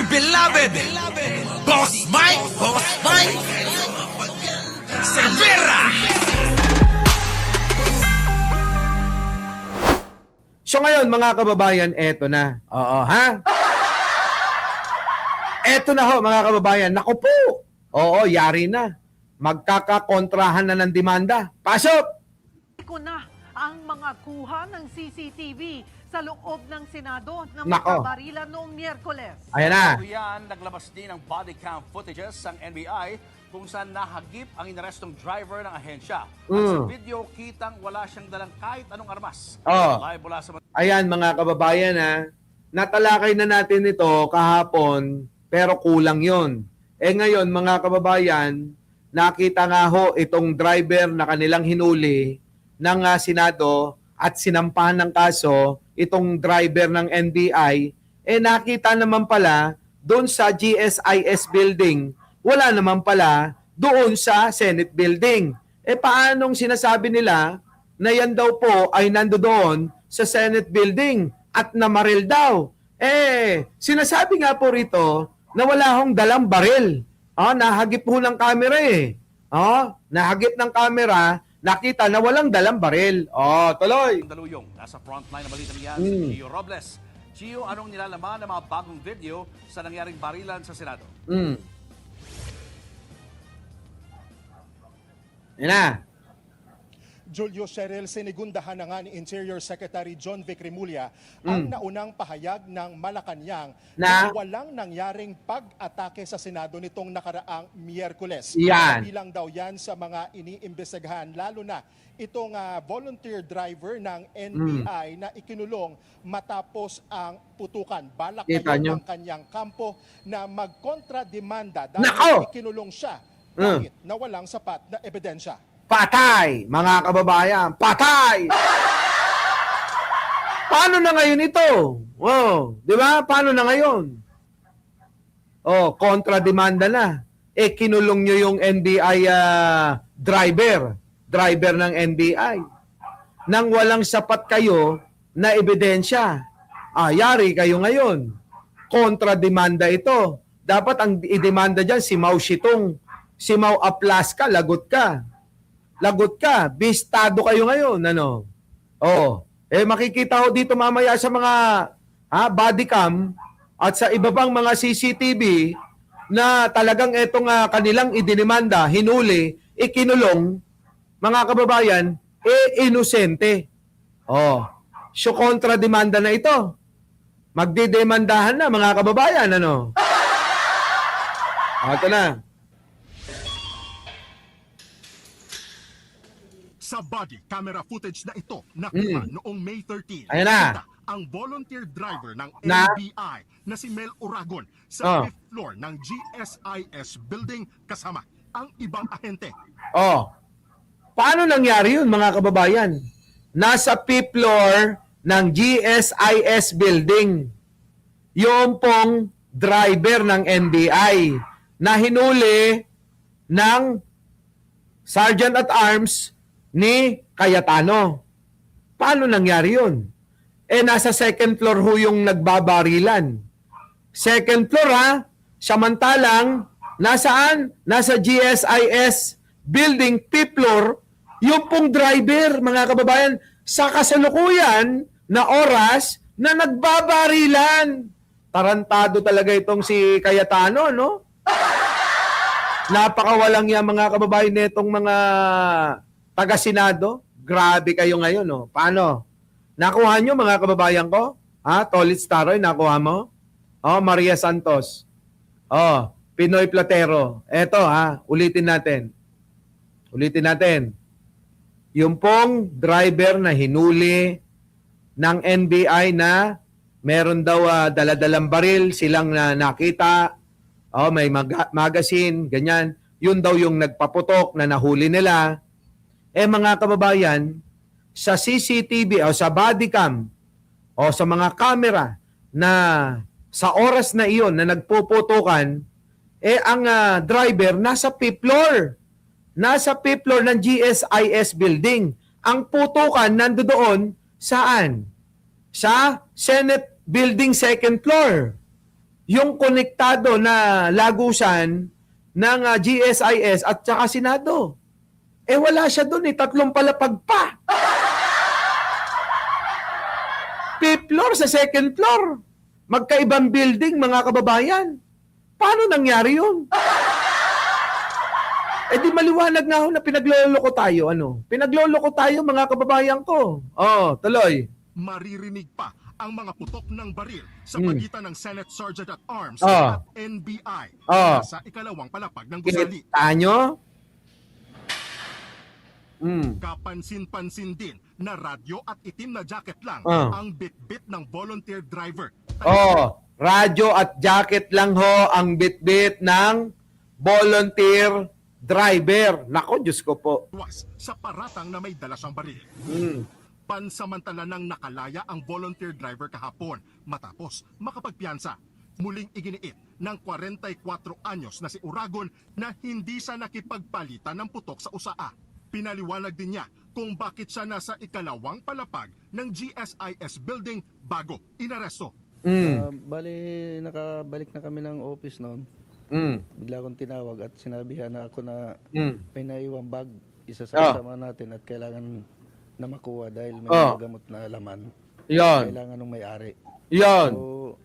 dear beloved, Boss Mike Cervera. So ngayon mga kababayan, eto na. Oo, ha? Eto na ho mga kababayan. Naku po. Oo, yari na. Magkakakontrahan na ng demanda. Pasok! Ko na ang mga kuha ng CCTV sa loob ng Senado na Nako. magkabarilan noong Miyerkules. Ayan na. Bago yan, naglabas din ng body cam footages ng NBI kung saan nahagip ang inarestong driver ng ahensya. At sa video, kitang wala siyang dalang kahit anong armas. Oh. Live mula sa Ayan mga kababayan ha. Natalakay na natin ito kahapon pero kulang yon. Ngayon mga kababayan, nakita nga ho itong driver na kanilang hinuli ng Senado at sinampahan ng kaso itong driver ng NBI, nakita naman pala doon sa GSIS building, wala naman pala doon sa Senate building. Paanong sinasabi nila na yan daw po ay nandoon sa Senate building at namaril daw? Sinasabi nga po rito na wala hong dalang baril. Nahagip ho ng camera nahagip ng camera, nakita na walang dalang baril. Tuloy. Daluyong. Nasa frontline na balita niyan si Gio Robles. Gio, anong nilalaman ng mga bagong video sa nangyaring barilan sa Senado? Yan na. Julio Cheryl, sinigundahan na nga ni Interior Secretary John Vic Remulla ang naunang pahayag ng Malacanang na walang nangyaring pag-atake sa Senado nitong nakaraang Miyerkules. Yan. Bilang daw yan sa mga iniimbestigahan, lalo na itong volunteer driver ng NBI na ikinulong matapos ang putukan. Balak ngayon ng kanyang kampo na magkontra-demanda dahil ikinulong siya kahit na walang sapat na ebidensya. Patay, mga kababayan. Patay! Paano na ngayon ito? Di ba? Paano na ngayon? Kontra-demanda na. Kinulong nyo yung NBI driver ng NBI. Nang walang sapat kayo na ebidensya. Yari kayo ngayon. Kontra-demanda ito. Dapat ang idemanda dyan si Mao Zedong. Si Mao Aplaska, lagot ka. Lagot ka, bistado kayo ngayon, ano? Makikita ko dito mamaya sa mga body cam at sa iba pang mga CCTV na talagang etong kanilang idinimanda, hinuli, ikinulong, mga kababayan, inosente. So kontra-demanda na ito. Magdidemandahan na, mga kababayan, ano? Ito na. Sa body camera footage na ito nakuha noong May 13, ayan na. kita ang volunteer driver ng NBI na si Mel Oragon sa 5th floor ng GSIS building kasama ang ibang ahente. Paano nangyari yun mga kababayan? Nasa 5th floor ng GSIS building. Yung pong driver ng NBI na hinuli ng Sergeant at Arms ni Cayetano. Paano nangyari yun? Nasa 2nd floor ho yung nagbabarilan. 2nd floor samantalang nasaan? Nasa GSIS building 5th floor yung pong driver, mga kababayan, sa kasalukuyan na oras na nagbabarilan. Tarantado talaga itong si Cayetano, no? Napakawalang yan mga kababayan nitong mga taga-Senado. Grabe kayo ngayon, no? Paano? Nakuha nyo mga kababayan ko? Tolit Staroy, nakuha mo? Maria Santos. Pinoy Platero. Eto, ulitin natin. Yung pong driver na hinuli ng NBI na meron daw daladalang baril, silang nakita, may magazine, ganyan. Yun daw yung nagpaputok na nahuli nila. Mga kababayan, sa CCTV o sa body cam o sa mga camera na sa oras na iyon na nagpuputukan, ang driver nasa 5th floor. Nasa 5th floor ng GSIS building. Ang putukan nandoon saan? Sa Senate building 2nd floor. yung konektado na lagusan ng GSIS at saka Senado. Eh wala siya doon eh, 3 palapag pa. 5th floor sa 2nd floor. Magkaibang building, mga kababayan. Paano nangyari yun? Eh di maliwanag nga ho na pinagloloko tayo, ano? Pinagloloko tayo, mga kababayan ko. Oh, tuloy. Maririnig pa ang mga putok ng baril sa pagitan ng Senate Sergeant at Arms Ah. at NBI Ah. sa ikalawang palapag ng gusali. Kita nyo? Kapansin-pansin din na radyo at itim na jacket lang Ah. ang bit-bit ng volunteer driver. Oh, radyo at jacket lang ho ang bitbit ng volunteer driver. Nako, Diyos ko po. Tuwas sa paratang na may dala siyang baril. Pansamantala nang nakalaya ang volunteer driver kahapon matapos makapagpiyansa. Muling iginiit ng 44 anyos na si Uragon na hindi siya nakipagpalitan ng putok sa usaa. Pinaliwanag din niya kung bakit siya nasa ikalawang palapag ng GSIS building bago inaresto. Bali, nakabalik na kami ng office noon. Bigla akong tinawag at sinabihan na ako na may naiwang bag. Isa sa kasama natin at kailangan na makuha dahil may mga gamot na laman. Yon. Kailangan ng may-ari. Yon. So,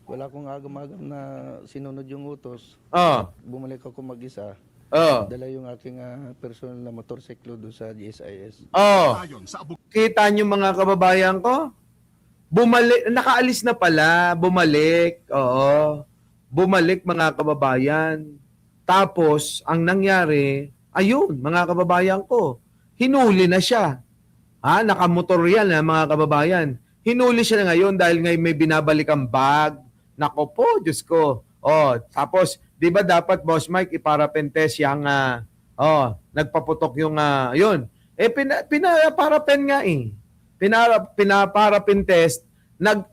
wala akong agam-agam na sinunod yung utos. Oh. Bumalik ako mag-isa. Oh. Dala yung aking personal na motorsiklo doon sa GSIS. Oh. Ayon sa Kita nyo, mga kababayan ko? Bumalik, nakaalis na pala, bumalik. Oo. Bumalik, mga kababayan. Tapos, ang nangyari, ayun, mga kababayan ko, hinuli na siya. Ha, nakamotor yan, mga kababayan. Hinuli siya na ngayon dahil ngayon may binabalik ang bag. Nako po, Diyos ko. Oh, tapos, di ba dapat, Boss Mike, iparapentes yung, nagpaputok yung, yun. Eh, pinaparapen nga eh. Pinaparapin test,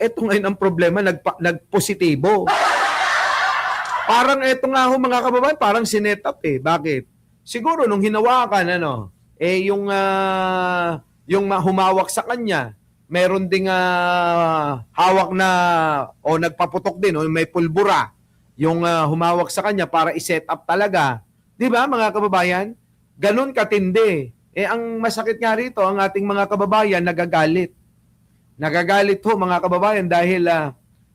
eto ngayon ang problema, nagpositibo. Parang eto nga ho, mga kababayan, parang sinet up eh. Bakit? Siguro nung hinawakan, yung humawak sa kanya, meron ding hawak na, o nagpaputok din, o may pulbura, yung humawak sa kanya para i-set up talaga. Di ba, mga kababayan? Ganun katindi. Eh, ang masakit nga rito, ang ating mga kababayan nagagalit. Nagagalit ho, mga kababayan, dahil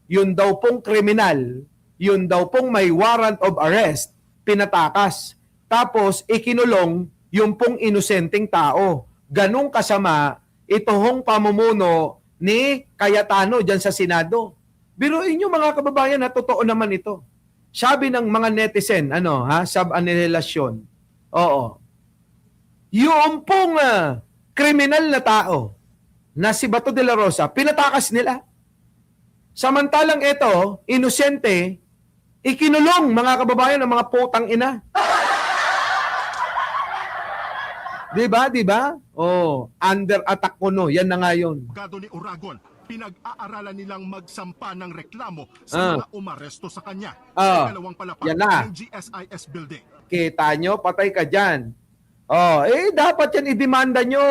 yun daw pong kriminal, yun daw pong may warrant of arrest, pinatakas. Tapos, ikinulong yung pong inosenteng tao. Ganong kasama, ito hong pamumuno ni Cayetano dyan sa Senado. Biruin nyo, mga kababayan, na totoo naman ito. Sabi ng mga netizen, sub-anihilasyon. Oo. Yung pong kriminal na tao na si Bato de la Rosa, pinatakas nila. Samantalang ito, inosente, ikinulong, mga kababayan, ng mga putang ina. Diba, diba? Oh, under attack ko no. Yan na nga yun. abogado ni Uragon, pinag-aaralan nilang magsampa ng reklamo sa mga umaresto sa kanya sa ikalawang palapag Yan na. ng GSIS building. Kita nyo, patay ka dyan. Oh, dapat yan idemanda nyo.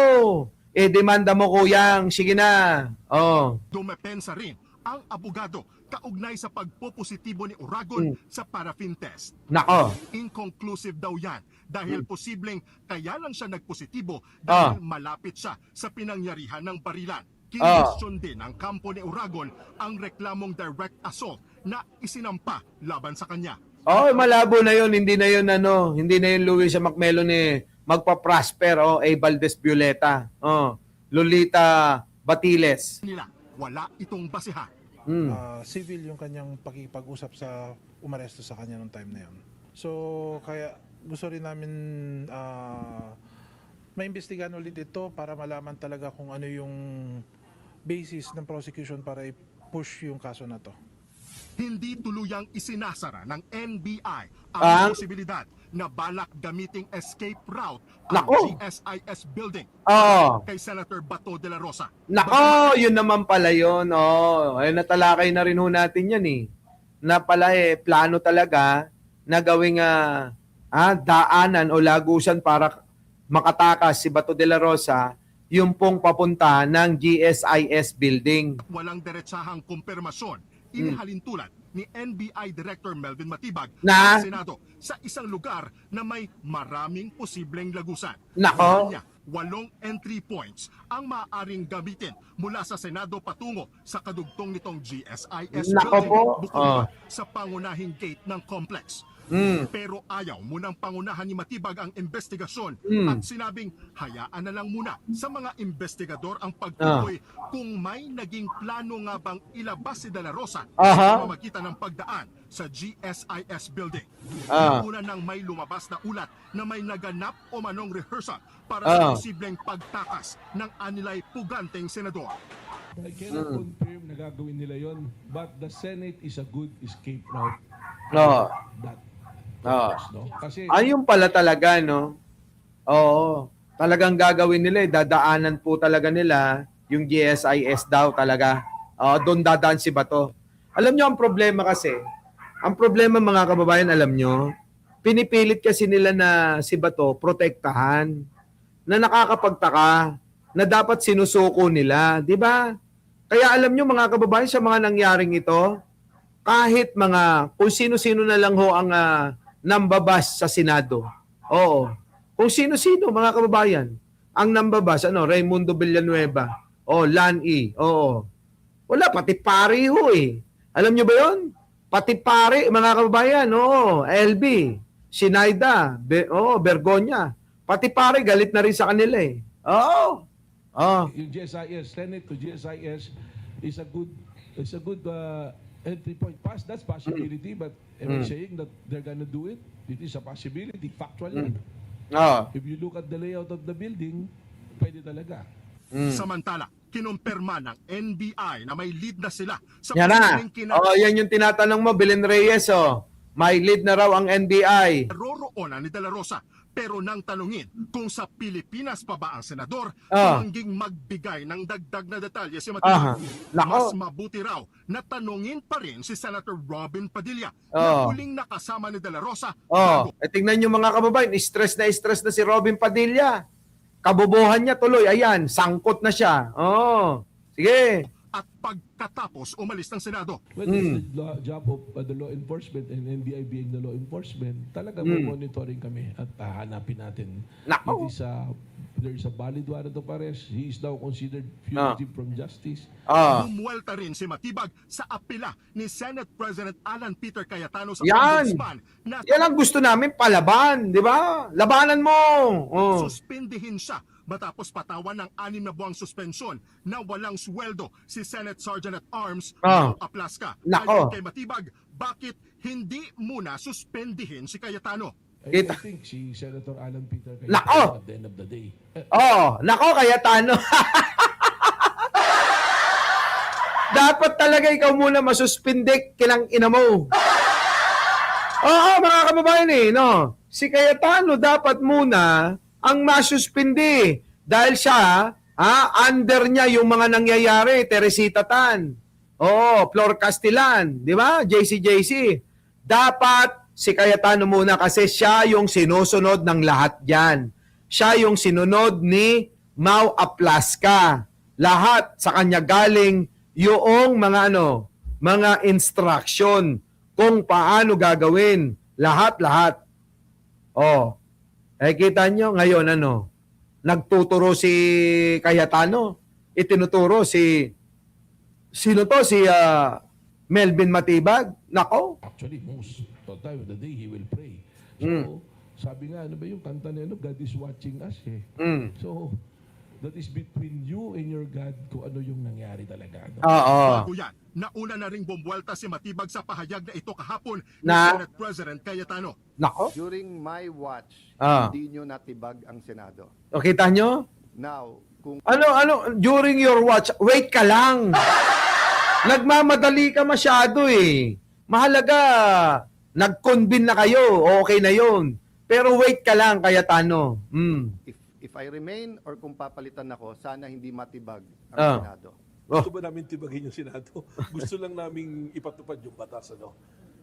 Demanda mo, kuyang. Sige na. Oh. Dumepensa rin ang abogado kaugnay sa pagpopositibo ni Uragon sa paraffin test. Nako. Inconclusive daw yan dahil posibleng kaya lang siya nagpositibo dahil malapit siya sa pinangyarihan ng barilan. Kinwestiyon din ng kampo ni Uragon ang reklamong direct assault na isinampa laban sa kanya. Oh, malabo na yun. Hindi na yun, hindi na yun Luis Macmelo ni magpa-prosper, A. Valdez Violeta, Lolita Batiles. Nila, wala itong basihan. Civil yung kanyang pakipag-usap sa umaresto sa kanya nung time na yun. So, kaya gusto rin namin maimbestigahan ulit ito para malaman talaga kung ano yung basis ng prosecution para i-push yung kaso na to. Hindi tuluyang isinasara ng NBI ang posibilidad na balak gamiting escape route ang GSIS building kay Senator Bato de la Rosa. Nako, yun naman pala yun. Natalakay na rin ho natin yan eh. Na pala plano talaga na gawing daanan o lagusan para makatakas si Bato de la Rosa yung pong papunta ng GSIS building. Walang diretsahang kumpirmasyon, inihalin tulad ni NBI Director Melvin Matibag Na? sa Senado sa isang lugar na may maraming posibleng lagusan. Nako. Kanya, 8 entry points ang maaaring gamitin mula sa Senado patungo sa kadugtong nitong GSIS Nako building po. bukod pa sa pangunahing gate ng complex. Pero ayaw munang pangunahan ni Matibag ang investigasyon at sinabing hayaan na lang muna sa mga investigador ang pagtukoy kung may naging plano nga bang ilabas si De La Rosa sa pamamagitan ng pagdaan sa GSIS building. Una nang may lumabas na ulat na may naganap o manong rehearsal para sa posibleng pagtakas ng anilay puganteng senador. I cannot confirm na gagawin nila yon, but the Senate is a good escape route. No. That no? Kasi Ayun pala talaga, no? Oo. Talagang gagawin nila, dadaanan po talaga nila yung GSIS daw talaga. Doon dadaan si Bato. Alam nyo ang problema kasi, ang problema mga kababayan, alam nyo, pinipilit kasi nila na si Bato protektahan, na nakakapagtaka, na dapat sinusuko nila, di ba? Kaya alam nyo mga kababayan, sa mga nangyaring ito, kahit mga, kung sino-sino na lang ho ang nambabas sa Senado. Oo. Kung sino-sino, mga kababayan, ang nambabas, Raimundo Villanueva, Lan E, wala, pati pari ho eh. Alam nyo ba yon? Pati pari, mga kababayan, LB, Sinaida, Bergonya, pati pari, galit na rin sa kanila eh. yung GSIS, Senate to GSIS is a good entry point. That's possibility, but am I saying that they're gonna do it? It is a possibility, factually. If you look at the layout of the building, pwede talaga. Samantala, kinumpirma ng NBI na may lead na sila sa Yan na. posibleng Yan yung tinatanong mo, Belen Reyes, May lead na raw ang NBI. kinaroroonan ni De La Rosa. Pero nang tanungin kung sa Pilipinas pa ba ang senador, tumangging magbigay ng dagdag na detalye si Matibag. Mas mabuti raw na tanungin pa rin si Senator Robin Padilla na huling nakasama ni De La Rosa. Tingnan nyo mga kababayan, stress na si Robin Padilla. Kabobohan niya tuloy, ayan, sangkot na siya. Sige. At pagkatapos umalis ng Senado, Well, it's the job of the law enforcement and NBI being the law enforcement, talaga monitoring kami at hahanapin natin. Nako. There is a valid warrant of arrest. He is now considered fugitive from justice. bumuelta rin si Matibag sa apela ni Senate President Alan Peter Cayetano sa Yan. Ombudsman na Yan ang gusto namin, palaban, di ba? Labanan mo. suspindihin siya matapos patawan ng 6 na buwang suspensyon na walang sweldo si Senate Sergeant at Arms Aplaska. Nako. Ayon kay Matibag, bakit hindi muna suspendihin si Cayetano? I think si Senator Alan Peter Nako. at the end of the day. Nako, Cayetano. Dapat talaga ikaw muna masuspindik kinang ina mo. Mga kababayan no? Si Cayetano dapat muna ang masuspindi dahil siya, under niya yung mga nangyayari, Teresita Tan, Flor Castellan, di ba? JC. Dapat si Cayetano muna kasi siya yung sinusunod ng lahat dyan. Siya yung sinunod ni Mau Aplaska. Lahat sa kanya galing yung mga mga instruction kung paano gagawin. Lahat. Kita nyo ngayon nagtuturo si Cayetano. Itinuturo si Melvin Matibag. Nako. Actually, most of the time of the day, he will pray. So, sabi nga, ano ba yung kanta na God is watching us eh. So, that is between you and your God kung ano yung nangyari talaga. Bago yan, nauna na ring bumuelta si Matibag sa pahayag na ito kahapon ni Senate President Cayetano. Nako. During my watch, hindi nyo natibag ang Senado. O, kita nyo? Now, kung During your watch, wait ka lang. Nagmamadali ka masyado eh. Mahalaga, nag-convene na kayo, okay na yun. Pero wait ka lang, Cayetano. if I remain or kung papalitan ako, sana hindi matibag ang Senado. Gusto ba namin tibagin yung Senado? Gusto lang namin ipatupad yung batas,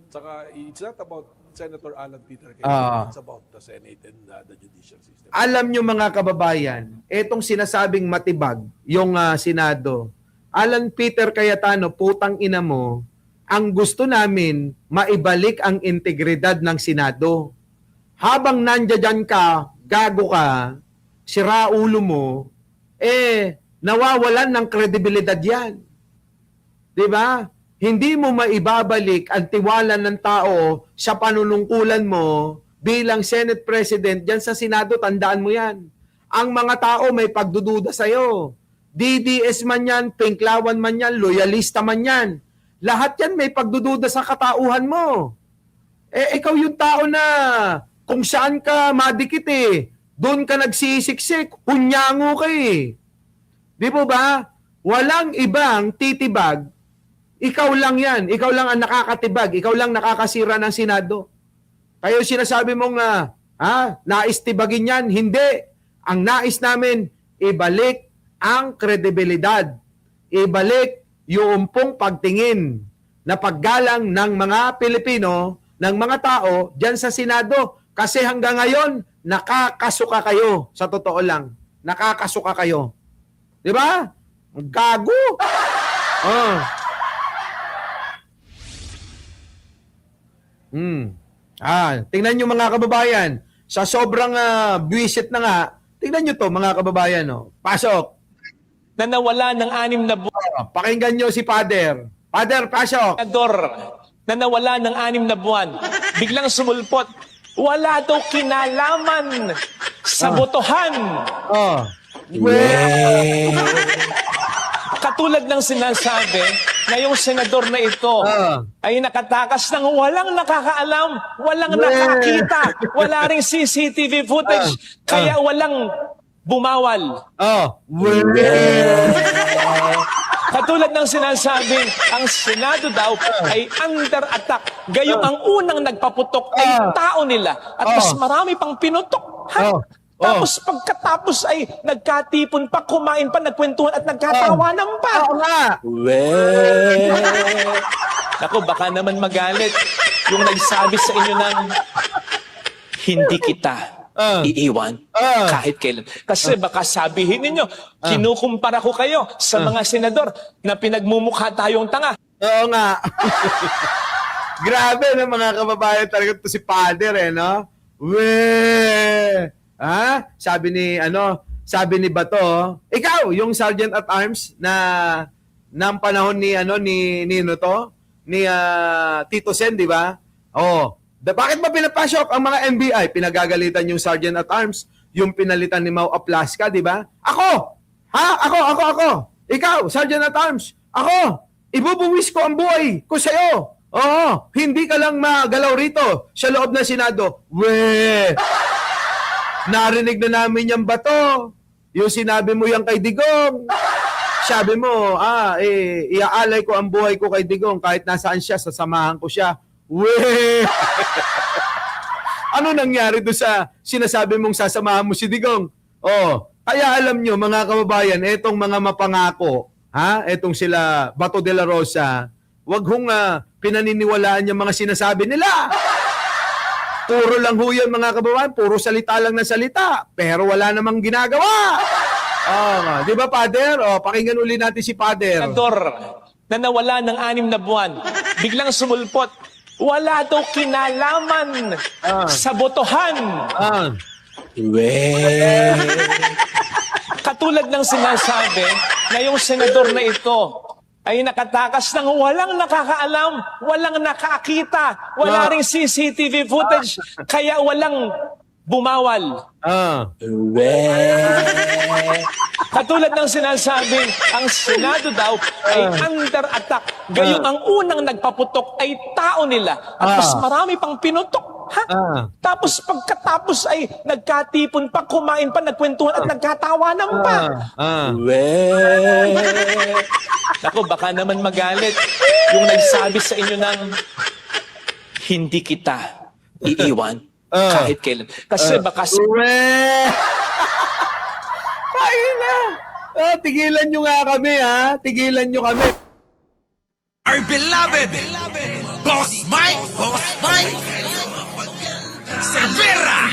Saka, it's not about Senator Alan Peter Cayetano. It's about the Senate and the judicial system. Alam nyo mga kababayan, etong sinasabing matibag, yung Senado, Alan Peter Cayetano, putang ina mo, ang gusto namin, maibalik ang integridad ng Senado. Habang nandiyan ka, gago ka, sira ulo mo, nawawalan ng kredibilidad yan. Diba? Hindi mo maibabalik ang tiwala ng tao sa panunungkulan mo bilang Senate President dyan sa Senado, tandaan mo yan. Ang mga tao may pagdududa sa'yo. DDS man yan, Pinklawan man yan, loyalista man yan. Lahat yan may pagdududa sa katauhan mo. Ikaw yung tao na kung saan ka madikit doon ka nagsisiksik, hunyango ka Di po ba? Walang ibang titibag. Ikaw lang yan. Ikaw lang ang nakakatibag. Ikaw lang nakakasira ng Senado. Kayo sinasabi mong nais tibagin yan. Hindi. Ang nais namin, ibalik ang kredibilidad. Ibalik yung umpong pagtingin na paggalang ng mga Pilipino, ng mga tao dyan sa Senado. Kasi hanggang ngayon, nakakasuka kayo. Sa totoo lang. Nakakasuka kayo. Di ba? Gago. Tingnan nyo mga kababayan. Sa sobrang buwisit na nga, tingnan nyo to mga kababayan. Pasok. Na nawala ng 6 na buwan. Pakinggan nyo si Father. Father, pasok. Na nawala ng 6 na buwan. Biglang sumulpot. Wala daw kinalaman sa botohan. Katulad ng sinasabi na yung senador na ito ay nakatakas ng walang nakakaalam, walang nakakita, wala ring CCTV footage, kaya walang bumawal. Katulad ng sinasabi, ang Senado daw ay under attack. Gayong ang unang nagpaputok ay tao nila at mas marami pang pinutok. Tapos pagkatapos ay nagkatipon pa, kumain pa, nagkwentuhan at nagkatawanan pa. Naku, baka naman magalit yung nagsabi sa inyo ng hindi kita iiwan kahit kailan. Kasi baka sabihin ninyo, kinukumpara ko kayo sa mga senador na pinagmumukha tayong tanga. Oo nga. Grabe na mga kababayan talaga to si Father no? Sabi ni Bato, ikaw yung Sergeant at Arms na ng panahon ni Tito Sen, di ba? Bakit ba pinapasok ang mga NBI? Pinagagalitan yung Sergeant at Arms, yung pinalitan ni Mau Aplaska, di ba? Ako. Ikaw, Sergeant at Arms. Ako. Ibubuwis ko ang buhay ko sa'yo. Hindi ka lang magalaw rito sa loob ng Senado. Narinig na namin yung Bato. Yung sinabi mo yan kay Digong. Sabi mo, iaalay ko ang buhay ko kay Digong kahit nasaan siya, sasamahan ko siya. Ano nangyari doon sa sinasabi mong sasamahan mo si Digong? Kaya alam nyo mga kababayan, etong mga mapangako, etong sila Bato de la Rosa, wag hong pinaniniwalaan yung mga sinasabi nila. Puro lang ho yan mga kababayan, puro salita lang na salita, pero wala namang ginagawa. Di ba, Father? Pakinggan uli natin si Father. Senador na nawala ng 6 na buwan, biglang sumulpot. Wala daw kinalaman sa botohan. Katulad ng sinasabi na yung senador na ito ay nakatakas ng walang nakakaalam, walang nakakita, wala ring CCTV footage, kaya walang bumawal. Katulad ng sinasabi, ang Senado daw ay under attack. Gayong ang unang nagpaputok ay tao nila at mas marami pang pinutok. Tapos pagkatapos ay nagkatipon pa, kumain pa, nagkwentuhan at nagkatawanan pa. Naku, baka naman magalit yung nagsabi sa inyo ng hindi kita iiwan kahit kailan. Kasi baka... Kaya na! Tigilan nyo nga kami, Tigilan nyo kami. Our beloved Boss Mike Cervera.